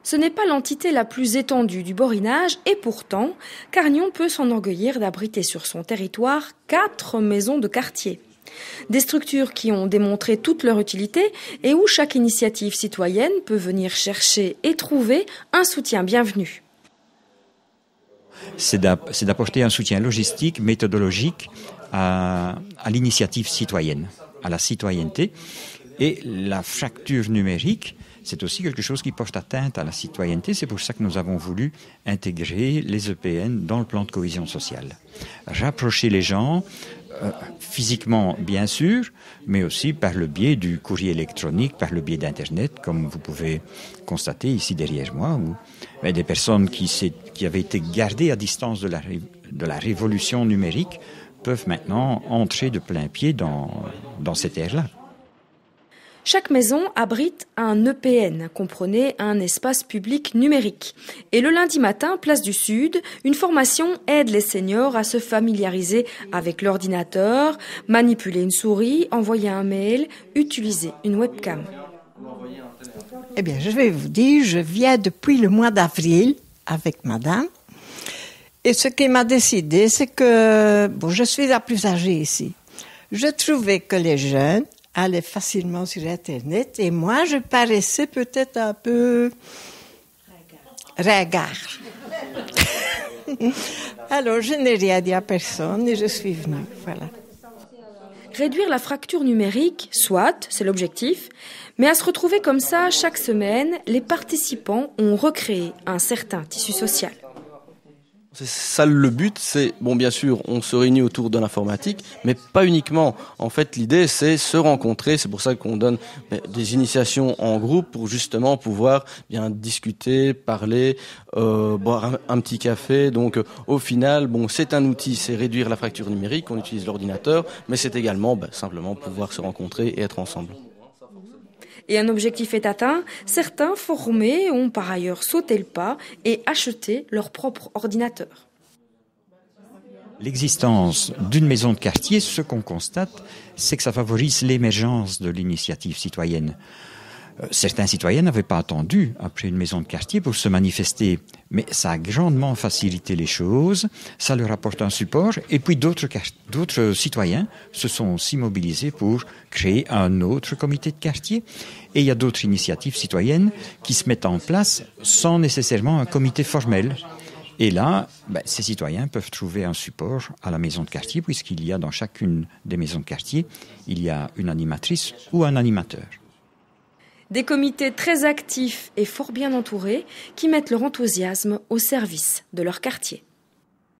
Ce n'est pas l'entité la plus étendue du Borinage et pourtant, Carnion peut s'enorgueillir d'abriter sur son territoire 4 maisons de quartier. Des structures qui ont démontré toute leur utilité et où chaque initiative citoyenne peut venir chercher et trouver un soutien bienvenu. C'est d'apporter un soutien logistique, méthodologique à l'initiative citoyenne, à la citoyenneté. Et la fracture numérique, c'est aussi quelque chose qui porte atteinte à la citoyenneté. C'est pour ça que nous avons voulu intégrer les EPN dans le plan de cohésion sociale. Rapprocher les gens, physiquement bien sûr, mais aussi par le biais du courrier électronique, par le biais d'Internet, comme vous pouvez constater ici derrière moi, où des personnes qui avaient été gardées à distance de la révolution numérique peuvent maintenant entrer de plein pied dans cette ère-là. Chaque maison abrite un EPN, comprenez un espace public numérique. Et le lundi matin, place du Sud, une formation aide les seniors à se familiariser avec l'ordinateur, manipuler une souris, envoyer un mail, utiliser une webcam. Eh bien, je vais vous dire, je viens depuis le mois d'avril avec madame. Et ce qui m'a décidé, c'est que, je suis la plus âgée ici. Je trouvais que les jeunes allaient facilement sur Internet et moi, je paraissais peut-être un peu ringard. Alors, je n'ai rien dit à personne et je suis venue, voilà. Réduire la fracture numérique, soit, c'est l'objectif, mais à se retrouver comme ça chaque semaine, les participants ont recréé un certain tissu social. C'est ça le but, c'est, bien sûr, on se réunit autour de l'informatique, mais pas uniquement. En fait, l'idée, c'est se rencontrer. C'est pour ça qu'on donne des initiations en groupe pour justement pouvoir bien discuter, parler, boire un petit café. Donc, au final, c'est un outil, c'est réduire la fracture numérique. On utilise l'ordinateur, mais c'est également simplement pouvoir se rencontrer et être ensemble. Et un objectif est atteint, certains formés ont par ailleurs sauté le pas et acheté leur propre ordinateur. L'existence d'une maison de quartier, ce qu'on constate, c'est que ça favorise l'émergence de l'initiative citoyenne. Certains citoyens n'avaient pas attendu après une maison de quartier pour se manifester, mais ça a grandement facilité les choses, ça leur apporte un support, et puis d'autres citoyens se sont aussi mobilisés pour créer un autre comité de quartier, et il y a d'autres initiatives citoyennes qui se mettent en place sans nécessairement un comité formel. Et là, ces citoyens peuvent trouver un support à la maison de quartier, puisqu'il y a dans chacune des maisons de quartier, il y a une animatrice ou un animateur. Des comités très actifs et fort bien entourés qui mettent leur enthousiasme au service de leur quartier.